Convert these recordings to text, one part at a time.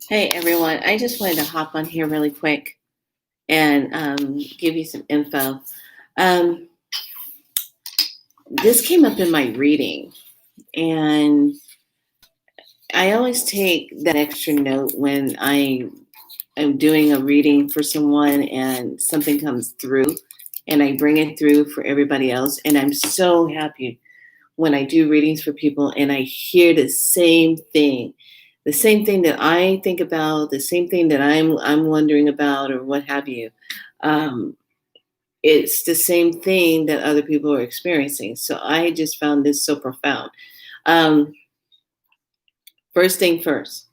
Hey everyone, I just wanted to hop on here really quick and give you some info. Um, this came up in my reading, and I always take that extra note when I am doing a reading for someone and something comes through, and I bring it through for everybody else. And I'm so happy when I do readings for people and I hear the same thing that I think about, the same thing that I'm wondering about, or what have you. Um, it's the same thing that other people are experiencing. So I just found this so profound. Um, First thing first,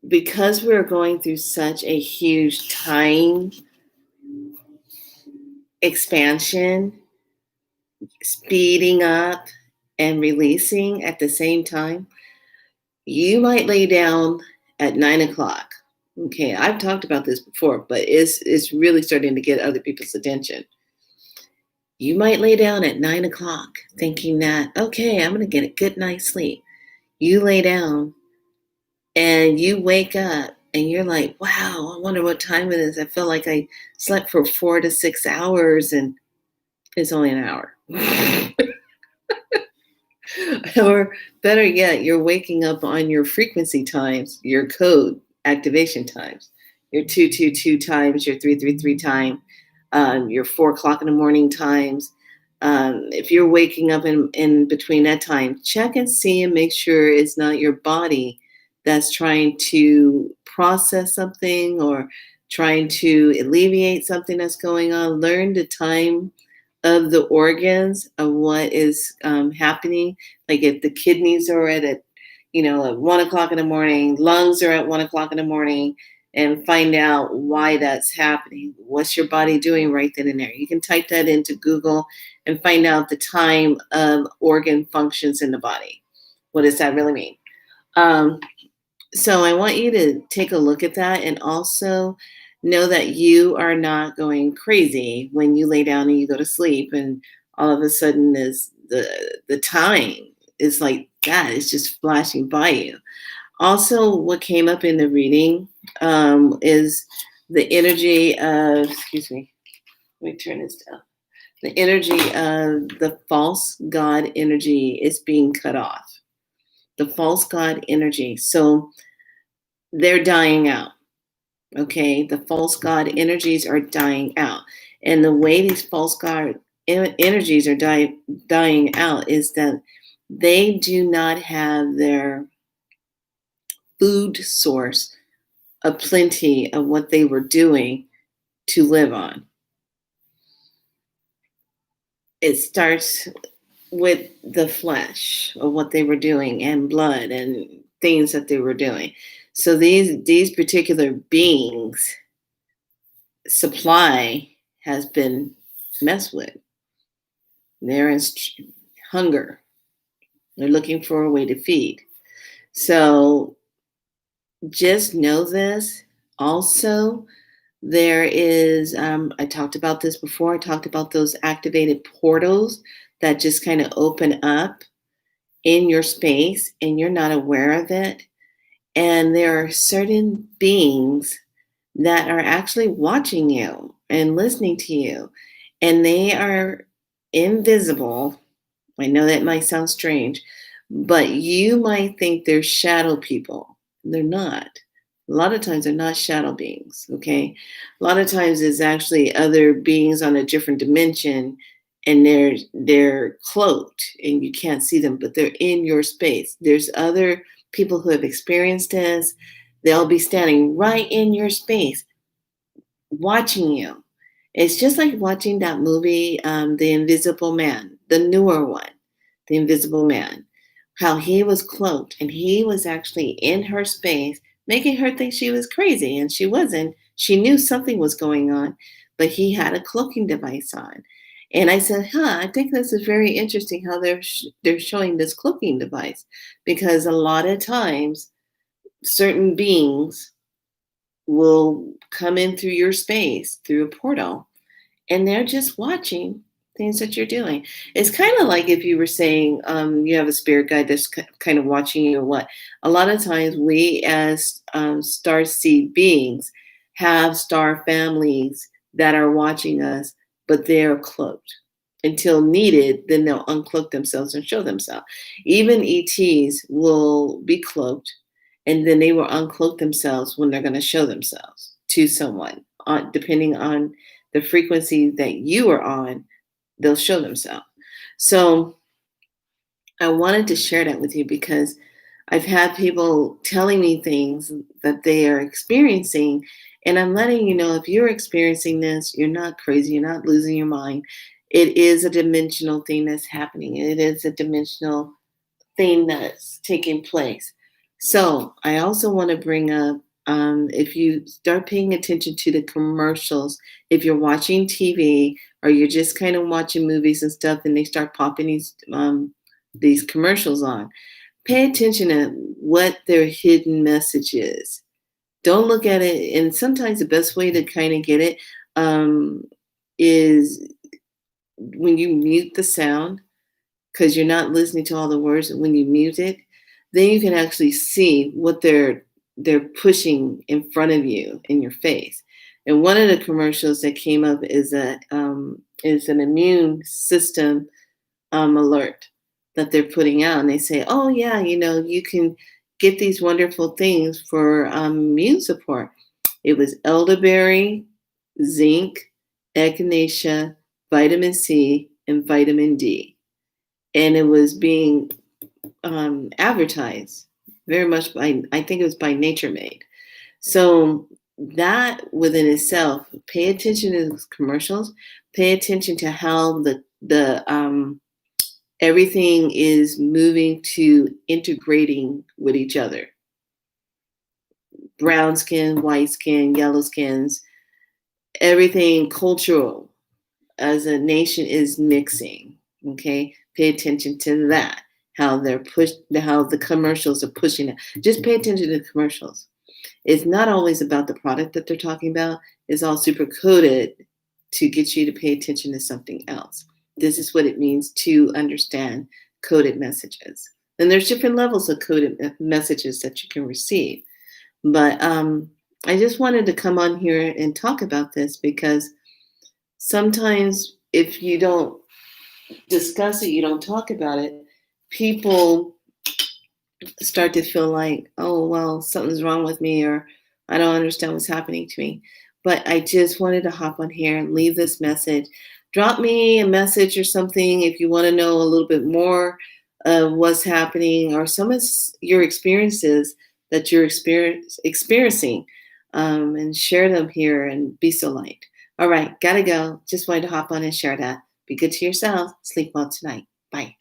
because we're going through such a huge time expansion, speeding up and releasing at the same time, you might lay down at 9 o'clock. Okay, I've talked about this before, but it's really starting to get other people's attention. You might lay down at 9 o'clock thinking that, okay, I'm going to get a good night's sleep. You lay down and you wake up and you're like, wow, I wonder what time it is. I feel like I slept for 4 to 6 hours and it's only an hour. Or better yet, you're waking up on your frequency times, your code activation times, your 222 times, your 333 time, your 4 o'clock in the morning times. If you're waking up in between that time, check and see and make sure it's not your body that's trying to process something or trying to alleviate something that's going on. Learn the time of the organs of what is happening. Like if the kidneys are at 1 o'clock in the morning, lungs are at 1 o'clock in the morning, and find out why that's happening. What's your body doing right then and there? You can type that into Google and find out the time of organ functions in the body. What does that really mean? Um, so I want you to take a look at that and also know that you are not going crazy when you lay down and you go to sleep and all of a sudden is the time is like that. It's just flashing by you. Also, what came up in the reading is the energy of, excuse me, let me turn this down. The energy of the false God energy is being cut off. The false God energy. So they're dying out. Okay, the false god energies are dying out, and the way these false god energies are dying out is that they do not have their food source of plenty of what they were doing to live on. It starts with the flesh of what they were doing and blood and things that they were doing. So these particular beings supply has been messed with. They're in hunger. They're looking for a way to feed. So just know this. Also, there is, I talked about this before. I talked about those activated portals that just kind of open up in your space and you're not aware of it. And there are certain beings that are actually watching you and listening to you, and they are invisible. I know that might sound strange, but you might think they're shadow people. They're not. A lot of times they're not shadow beings, okay? A lot of times it's actually other beings on a different dimension and they're cloaked and you can't see them, but they're in your space. There's other people who have experienced this. They'll be standing right in your space watching you. It's just like watching that movie, The Invisible Man, the newer one, The Invisible Man, how he was cloaked and he was actually in her space, making her think she was crazy, and she wasn't. She knew something was going on, but he had a cloaking device on. And I said, I think this is very interesting how they're showing this cloaking device, because a lot of times certain beings will come in through your space through a portal and they're just watching things that you're doing. It's kind of like if you were saying you have a spirit guide that's kind of watching you or what. A lot of times we as star seed beings have star families that are watching us, but they're cloaked. Until needed, then they'll uncloak themselves and show themselves. Even ETs will be cloaked, and then they will uncloak themselves when they're going to show themselves to someone, depending on the frequency that you are on, they'll show themselves. So I wanted to share that with you because I've had people telling me things that they are experiencing. And I'm letting you know if you're experiencing this, you're not crazy, you're not losing your mind. It is a dimensional thing that's happening, it is a dimensional thing that's taking place. So I also want to bring up if you start paying attention to the commercials, if you're watching TV or you're just kind of watching movies and stuff, and they start popping these commercials on, pay attention to what their hidden message is. Don't look at it. And sometimes the best way to kind of get it is when you mute the sound, because you're not listening to all the words. When you mute it, then you can actually see what they're pushing in front of you in your face. And one of the commercials that came up is is an immune system alert that they're putting out, and they say, "Oh yeah, you can get these wonderful things for immune support." It was elderberry, zinc, echinacea, vitamin C, and vitamin D, and it was being advertised very much by, I think it was by Nature Made. So that within itself, pay attention to those commercials, pay attention to how the everything is moving to integrating with each other. Brown skin, white skin, yellow skins, everything cultural as a nation is mixing. Okay, pay attention to that. How how the commercials are pushing it. Just pay attention to the commercials. It's not always about the product that they're talking about. It's all super coded to get you to pay attention to something else. This is what it means to understand coded messages. And there's different levels of coded messages that you can receive. But I just wanted to come on here and talk about this because sometimes if you don't discuss it, you don't talk about it, people start to feel like, oh, well, something's wrong with me, or I don't understand what's happening to me. But I just wanted to hop on here and leave this message. Drop me a message or something if you want to know a little bit more of what's happening or some of your experiences that you're experiencing, and share them here and be so light. All right, gotta go. Just wanted to hop on and share that. Be good to yourself. Sleep well tonight. Bye.